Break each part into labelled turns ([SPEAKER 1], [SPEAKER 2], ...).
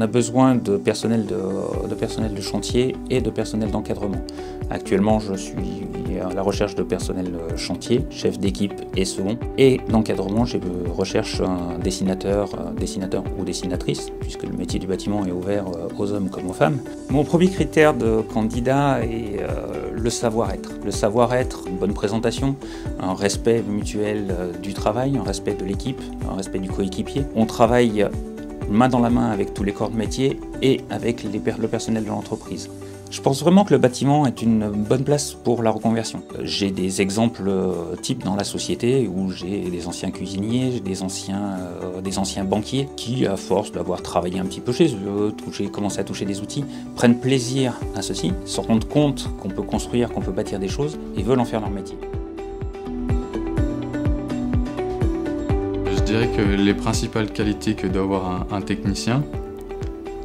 [SPEAKER 1] a besoin de personnel de chantier et de personnel d'encadrement. Actuellement, je suis à la recherche de personnel chantier, chef d'équipe et second. Et d'encadrement, je recherche un dessinateur ou dessinatrice, puisque le métier du bâtiment est ouvert aux hommes comme aux femmes. Mon premier critère de candidat est le savoir-être. Le savoir-être, une bonne présentation, un respect mutuel du travail, un respect de l'équipe, un respect du coéquipier. On travaille main dans la main avec tous les corps de métier et avec le personnel de l'entreprise. Je pense vraiment que le bâtiment est une bonne place pour la reconversion. J'ai des exemples types dans la société où j'ai des anciens cuisiniers, j'ai des anciens banquiers qui, à force d'avoir travaillé un petit peu chez eux, commencé à toucher des outils, prennent plaisir à ceci, se rendent compte qu'on peut construire, qu'on peut bâtir des choses et veulent en faire leur métier.
[SPEAKER 2] Je dirais que les principales qualités que doit avoir un technicien,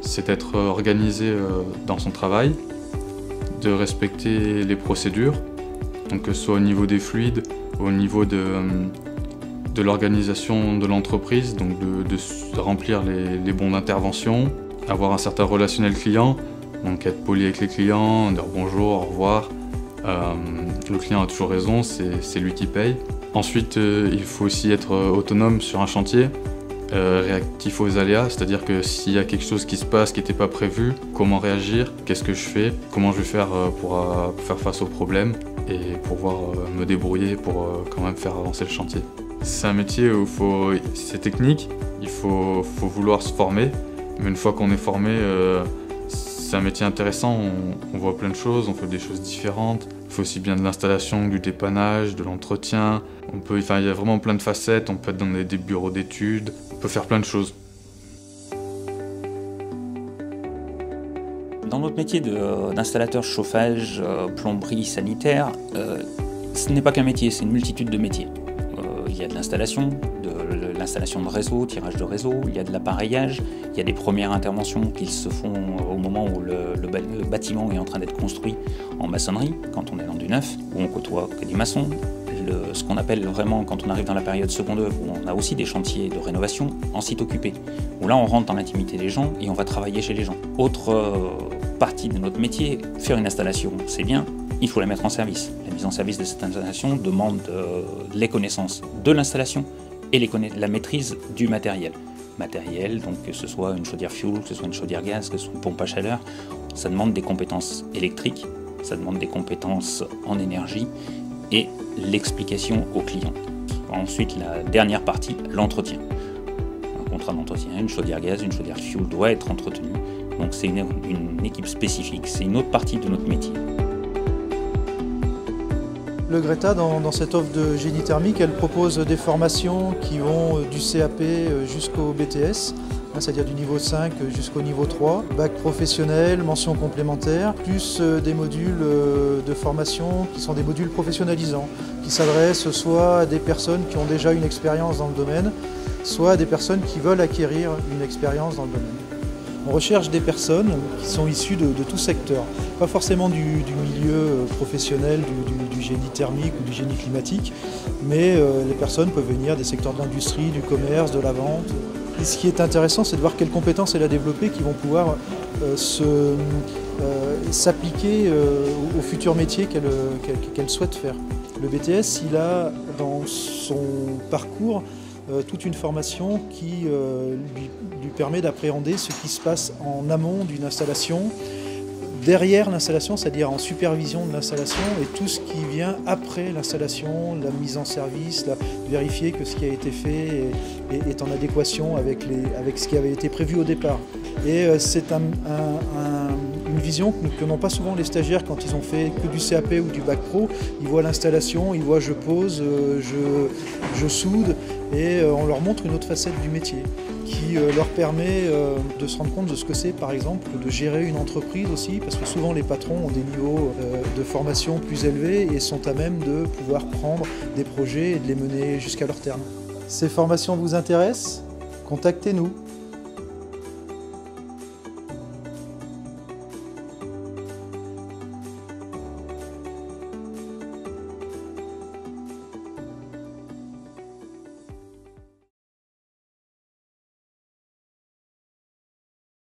[SPEAKER 2] c'est d'être organisé dans son travail, de respecter les procédures, donc que ce soit au niveau des fluides, au niveau de l'organisation de l'entreprise, donc de remplir les bons d'intervention, avoir un certain relationnel client, donc être poli avec les clients, dire bonjour, au revoir. Le client a toujours raison, c'est lui qui paye. Ensuite, il faut aussi être autonome sur un chantier, réactif aux aléas, c'est-à-dire que s'il y a quelque chose qui se passe qui n'était pas prévu, comment réagir, qu'est-ce que je fais, comment je vais faire pour faire face aux problèmes et pouvoir me débrouiller pour quand même faire avancer le chantier. C'est un métier où c'est technique, il faut vouloir se former, mais une fois qu'on est formé, c'est un métier intéressant, on voit plein de choses, on fait des choses différentes. Il faut aussi bien de l'installation, du dépannage, de l'entretien. Il y a vraiment plein de facettes, on peut être dans des bureaux d'études, on peut faire plein de choses.
[SPEAKER 1] Dans notre métier d'installateur chauffage, plomberie, sanitaire, ce n'est pas qu'un métier, c'est une multitude de métiers. Il y a de l'installation de réseau, tirage de réseau, il y a de l'appareillage, il y a des premières interventions qui se font au moment où le bâtiment est en train d'être construit en maçonnerie, quand on est dans du neuf, où on côtoie que des maçons. Ce qu'on appelle vraiment, quand on arrive dans la période seconde œuvre, où on a aussi des chantiers de rénovation en site occupé, où là on rentre dans l'intimité des gens et on va travailler chez les gens. Autre partie de notre métier, faire une installation, c'est bien, il faut la mettre en service. La mise en service de cette installation demande les connaissances de l'installation et la maîtrise du matériel. Donc que ce soit une chaudière fuel, que ce soit une chaudière gaz, que ce soit une pompe à chaleur, ça demande des compétences électriques, ça demande des compétences en énergie et l'explication au client. Ensuite, la dernière partie, l'entretien. Un contrat d'entretien, une chaudière gaz, une chaudière fuel doit être entretenue. Donc c'est une équipe spécifique, c'est une autre partie de notre métier.
[SPEAKER 3] Le Greta, dans cette offre de génie thermique, elle propose des formations qui vont du CAP jusqu'au BTS, c'est-à-dire du niveau 5 jusqu'au niveau 3, bac professionnel, mention complémentaire, plus des modules de formation qui sont des modules professionnalisants, qui s'adressent soit à des personnes qui ont déjà une expérience dans le domaine, soit à des personnes qui veulent acquérir une expérience dans le domaine. On recherche des personnes qui sont issues de tout secteur, pas forcément du milieu professionnel, du génie thermique ou du génie climatique, mais les personnes peuvent venir des secteurs de l'industrie, du commerce, de la vente. Et ce qui est intéressant, c'est de voir quelles compétences elle a développées qui vont pouvoir s'appliquer au futur métier qu'elle souhaite faire. Le BTS, il a dans son parcours toute une formation qui lui permet d'appréhender ce qui se passe en amont d'une installation, derrière l'installation, c'est-à-dire en supervision de l'installation, et tout ce qui vient après l'installation, la mise en service, vérifier que ce qui a été fait est en adéquation avec ce qui avait été prévu au départ. Et c'est une vision que n'ont pas souvent les stagiaires quand ils ont fait que du CAP ou du bac pro. Ils voient l'installation, ils voient je pose, je soude, et on leur montre une autre facette du métier qui leur permet de se rendre compte de ce que c'est, par exemple, de gérer une entreprise aussi, parce que souvent les patrons ont des niveaux de formation plus élevés et sont à même de pouvoir prendre des projets et de les mener jusqu'à leur terme. Ces formations vous intéressent? Contactez-nous.